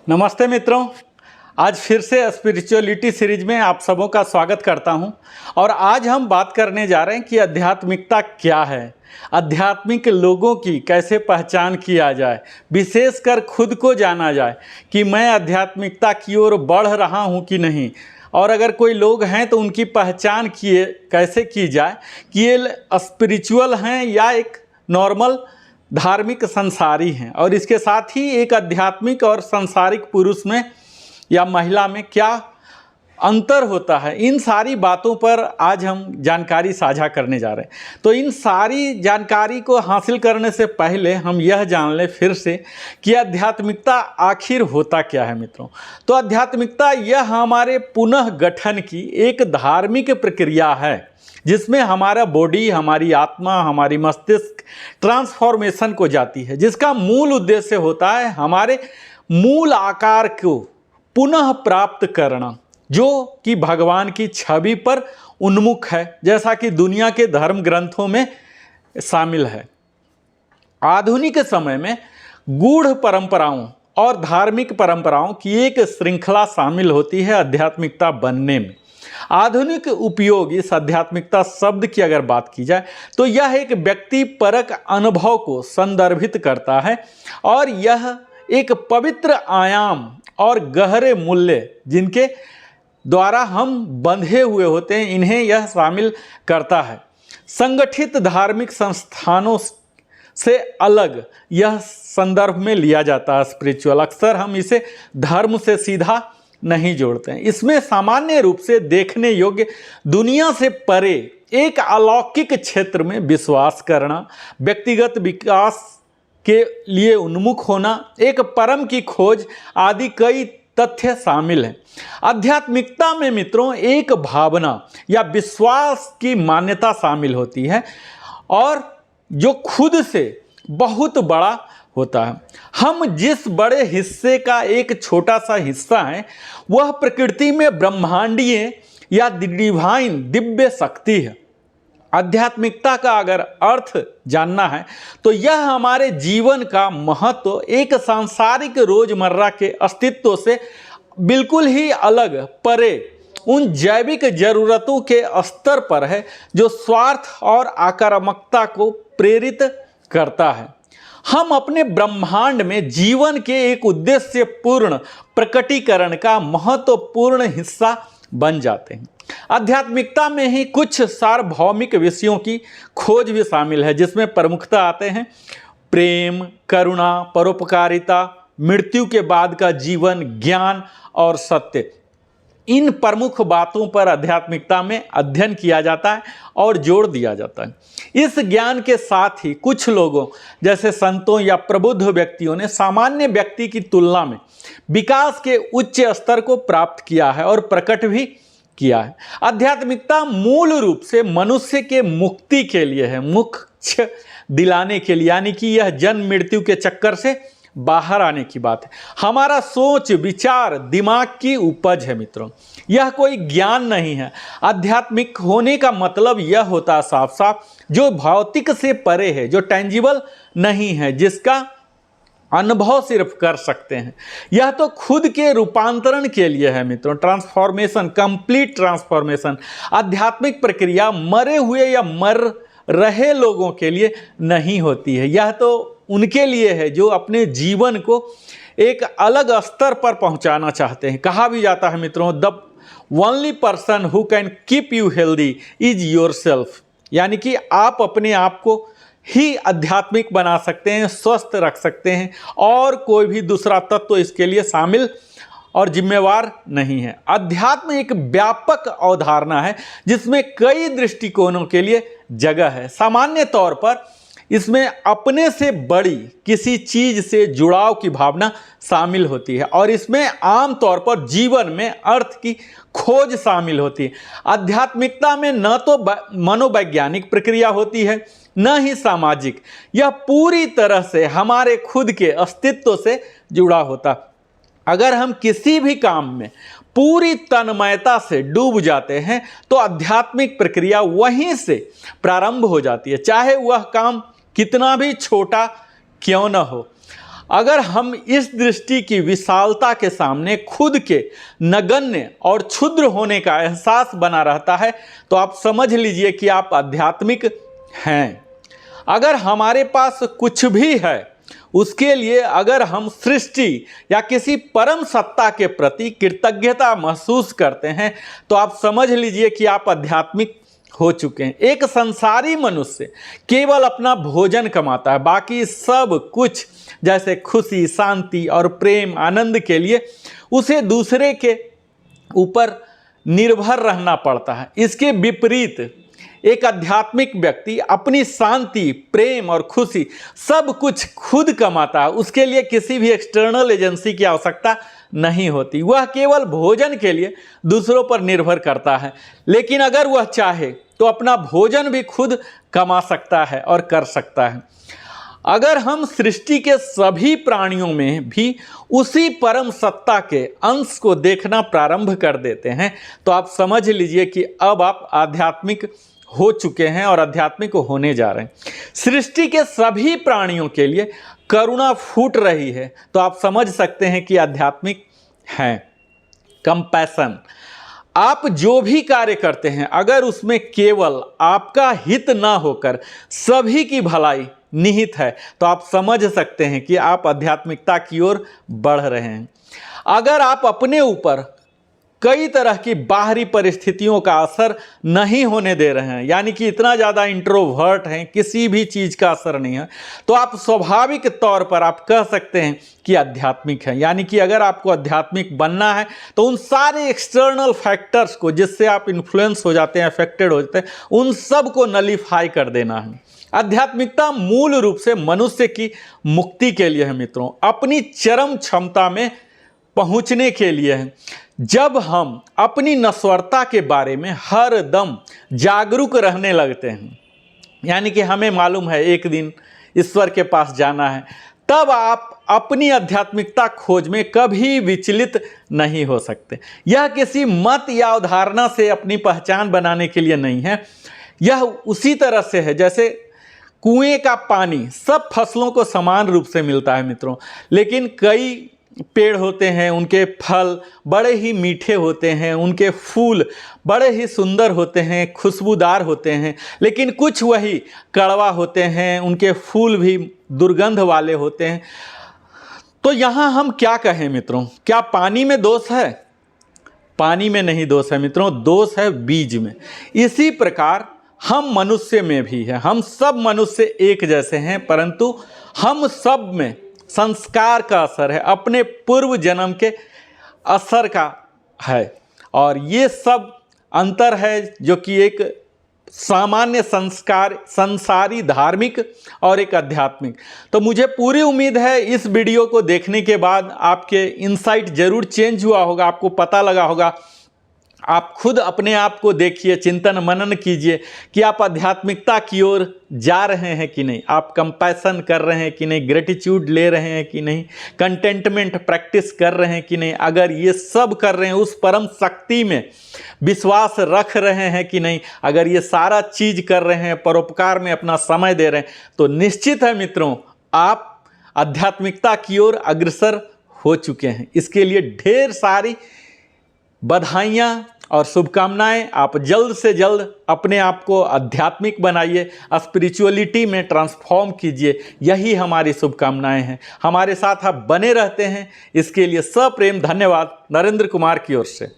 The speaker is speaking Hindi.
नमस्ते मित्रों, आज फिर से स्पिरिचुअलिटी सीरीज में आप सबों का स्वागत करता हूं। और आज हम बात करने जा रहे हैं कि आध्यात्मिकता क्या है, आध्यात्मिक लोगों की कैसे पहचान किया जाए, विशेषकर खुद को जाना जाए कि मैं आध्यात्मिकता की ओर बढ़ रहा हूं कि नहीं। और अगर कोई लोग हैं तो उनकी पहचान कैसे की जाए कि ये स्पिरिचुअल हैं या एक नॉर्मल धार्मिक संसारी हैं। और इसके साथ ही एक आध्यात्मिक और सांसारिक पुरुष में या महिला में क्या अंतर होता है, इन सारी बातों पर आज हम जानकारी साझा करने जा रहे हैं। तो इन सारी जानकारी को हासिल करने से पहले हम यह जान लें फिर से कि आध्यात्मिकता आखिर होता क्या है मित्रों। तो आध्यात्मिकता यह हमारे पुनः गठन की एक धार्मिक प्रक्रिया है जिसमें हमारा बॉडी, हमारी आत्मा, हमारी मस्तिष्क ट्रांसफॉर्मेशन को जाती है, जिसका मूल उद्देश्य होता है हमारे मूल आकार को पुनः प्राप्त करना, जो कि भगवान की छवि पर उन्मुख है, जैसा कि दुनिया के धर्म ग्रंथों में शामिल है। आधुनिक समय में गूढ़ परंपराओं और धार्मिक परंपराओं की एक श्रृंखला शामिल होती है आध्यात्मिकता बनने में। आधुनिक उपयोग इस आध्यात्मिकता शब्द की अगर बात की जाए तो यह एक व्यक्ति परक अनुभव को संदर्भित करता है और यह एक पवित्र आयाम और गहरे मूल्य जिनके द्वारा हम बंधे हुए होते हैं, इन्हें यह शामिल करता है। संगठित धार्मिक संस्थानों से अलग यह संदर्भ में लिया जाता है स्पिरिचुअल। अक्सर हम इसे धर्म से सीधा नहीं जोड़ते हैं। इसमें सामान्य रूप से देखने योग्य दुनिया से परे एक अलौकिक क्षेत्र में विश्वास करना, व्यक्तिगत विकास के लिए उन्मुख होना, एक परम की खोज आदि कई तथ्य शामिल हैं। आध्यात्मिकता में मित्रों एक भावना या विश्वास की मान्यता शामिल होती है और जो खुद से बहुत बड़ा होता है। हम जिस बड़े हिस्से का एक छोटा सा हिस्सा है वह प्रकृति में ब्रह्मांडीय या डिवाइन दिव्य शक्ति है। आध्यात्मिकता का अगर अर्थ जानना है तो यह हमारे जीवन का महत्व एक सांसारिक रोजमर्रा के अस्तित्व से बिल्कुल ही अलग, परे उन जैविक जरूरतों के स्तर पर है जो स्वार्थ और आक्रामकता को प्रेरित करता है। हम अपने ब्रह्मांड में जीवन के एक उद्देश्यपूर्ण प्रकटीकरण का महत्वपूर्ण हिस्सा बन जाते हैं। आध्यात्मिकता में ही कुछ सार्वभौमिक विषयों की खोज भी शामिल है, जिसमें प्रमुखता आते हैं प्रेम, करुणा, परोपकारिता, मृत्यु के बाद का जीवन, ज्ञान और सत्य। इन प्रमुख बातों पर आध्यात्मिकता में अध्ययन किया जाता है और जोर दिया जाता है। इस ज्ञान के साथ ही कुछ लोगों जैसे संतों या प्रबुद्ध व्यक्तियों ने सामान्य व्यक्ति की तुलना में विकास के उच्च स्तर को प्राप्त किया है और प्रकट भी किया है। आध्यात्मिकता मूल रूप से मनुष्य के मुक्ति के लिए है, मोक्ष दिलाने के लिए, यानी कि यह जन्म मृत्यु के चक्कर से बाहर आने की बात है। हमारा सोच विचार दिमाग की उपज है मित्रों, यह कोई ज्ञान नहीं है। आध्यात्मिक होने का मतलब यह होता है साफ साफ जो भौतिक से परे है, जो टेंजिबल नहीं है, जिसका अनुभव सिर्फ कर सकते हैं। यह तो खुद के रूपांतरण के लिए है मित्रों। ट्रांसफॉर्मेशन, कंप्लीट ट्रांसफॉर्मेशन, आध्यात्मिक प्रक्रिया मरे हुए या मर रहे लोगों के लिए नहीं होती है। यह तो उनके लिए है जो अपने जीवन को एक अलग स्तर पर पहुंचाना चाहते हैं। कहा भी जाता है मित्रों, the only person who can keep you healthy is yourself, यानी कि आप अपने आप को ही आध्यात्मिक बना सकते हैं, स्वस्थ रख सकते हैं, और कोई भी दूसरा तत्व इसके लिए शामिल और जिम्मेवार नहीं है। अध्यात्म एक व्यापक अवधारणा है जिसमें कई दृष्टिकोणों के लिए जगह है। सामान्य तौर पर इसमें अपने से बड़ी किसी चीज से जुड़ाव की भावना शामिल होती है और इसमें आमतौर पर जीवन में अर्थ की खोज शामिल होती है। आध्यात्मिकता में न तो मनोवैज्ञानिक प्रक्रिया होती है न ही सामाजिक, यह पूरी तरह से हमारे खुद के अस्तित्व से जुड़ा होता। अगर हम किसी भी काम में पूरी तन्मयता से डूब जाते हैं तो आध्यात्मिक प्रक्रिया वहीं से प्रारंभ हो जाती है, चाहे वह काम कितना भी छोटा क्यों न हो। अगर हम इस दृष्टि की विशालता के सामने खुद के नगण्य और क्षुद्र होने का एहसास बना रहता है तो आप समझ लीजिए कि आप आध्यात्मिक हैं। अगर हमारे पास कुछ भी है उसके लिए अगर हम सृष्टि या किसी परम सत्ता के प्रति कृतज्ञता महसूस करते हैं तो आप समझ लीजिए कि आप आध्यात्मिक हो चुके हैं। एक संसारी मनुष्य केवल अपना भोजन कमाता है, बाकी सब कुछ जैसे खुशी, शांति और प्रेम, आनंद के लिए उसे दूसरे के ऊपर निर्भर रहना पड़ता है। इसके विपरीत एक आध्यात्मिक व्यक्ति अपनी शांति, प्रेम और खुशी सब कुछ खुद कमाता है। उसके लिए किसी भी एक्सटर्नल एजेंसी की आवश्यकता नहीं होती। वह केवल भोजन के लिए दूसरों पर निर्भर करता है, लेकिन अगर वह चाहे तो अपना भोजन भी खुद कमा सकता है और कर सकता है। अगर हम सृष्टि के सभी प्राणियों में भी उसी परम सत्ता के अंश को देखना प्रारंभ कर देते हैं तो आप समझ लीजिए कि अब आप आध्यात्मिक हो चुके हैं और आध्यात्मिक होने जा रहे हैं। सृष्टि के सभी प्राणियों के लिए करुणा फूट रही है तो आप समझ सकते हैं कि आध्यात्मिक हैं। कंपैशन, आप जो भी कार्य करते हैं अगर उसमें केवल आपका हित ना होकर सभी की भलाई निहित है तो आप समझ सकते हैं कि आप आध्यात्मिकता की ओर बढ़ रहे हैं। अगर आप अपने ऊपर कई तरह की बाहरी परिस्थितियों का असर नहीं होने दे रहे हैं, यानी कि इतना ज़्यादा इंट्रोवर्ट हैं, किसी भी चीज़ का असर नहीं है, तो आप स्वाभाविक तौर पर आप कह सकते हैं कि आध्यात्मिक है। यानी कि अगर आपको आध्यात्मिक बनना है तो उन सारे एक्सटर्नल फैक्टर्स को जिससे आप इन्फ्लुएंस हो जाते हैं, अफेक्टेड हो जाते हैं, उन सब को नलीफाई कर देना है। आध्यात्मिकता मूल रूप से मनुष्य की मुक्ति के लिए है मित्रों, अपनी चरम क्षमता में पहुंचने के लिए है। जब हम अपनी नश्वरता के बारे में हर दम जागरूक रहने लगते हैं, यानी कि हमें मालूम है एक दिन ईश्वर के पास जाना है, तब आप अपनी आध्यात्मिकता खोज में कभी विचलित नहीं हो सकते। यह किसी मत या अवधारणा से अपनी पहचान बनाने के लिए नहीं है। यह उसी तरह से है जैसे कुएं का पानी सब फसलों को समान रूप से मिलता है मित्रों, लेकिन कई पेड़ होते हैं, उनके फल बड़े ही मीठे होते हैं, उनके फूल बड़े ही सुंदर होते हैं, खुशबूदार होते हैं, लेकिन कुछ वही कड़वा होते हैं, उनके फूल भी दुर्गंध वाले होते हैं। तो यहाँ हम क्या कहें मित्रों, क्या पानी में दोष है? पानी में नहीं दोष है मित्रों, दोष है बीज में। इसी प्रकार हम मनुष्य में भी है। हम सब मनुष्य एक जैसे हैं, परंतु हम सब में संस्कार का असर है, अपने पूर्व जन्म के असर का है, और ये सब अंतर है जो कि एक सामान्य संस्कार, संसारी धार्मिक और एक आध्यात्मिक। तो मुझे पूरी उम्मीद है इस वीडियो को देखने के बाद आपके इनसाइट जरूर चेंज हुआ होगा, आपको पता लगा होगा। आप खुद अपने आप को देखिए, चिंतन मनन कीजिए कि आप आध्यात्मिकता की ओर जा रहे हैं कि नहीं, आप कंपैशन कर रहे हैं कि नहीं, ग्रेटिट्यूड ले रहे हैं कि नहीं, कंटेंटमेंट प्रैक्टिस कर रहे हैं कि नहीं। अगर ये सब कर रहे हैं, उस परम शक्ति में विश्वास रख रहे हैं कि नहीं, अगर ये सारा चीज़ कर रहे हैं, परोपकार में अपना समय दे रहे हैं, तो निश्चित है मित्रों आप आध्यात्मिकता की ओर अग्रसर हो चुके हैं। इसके लिए ढेर सारी बधाइयाँ और शुभकामनाएं। आप जल्द से जल्द अपने आप को आध्यात्मिक बनाइए, स्पिरिचुअलिटी में ट्रांसफॉर्म कीजिए, यही हमारी शुभकामनाएं हैं। हमारे साथ आप बने रहते हैं, इसके लिए सप्रेम धन्यवाद नरेंद्र कुमार की ओर से।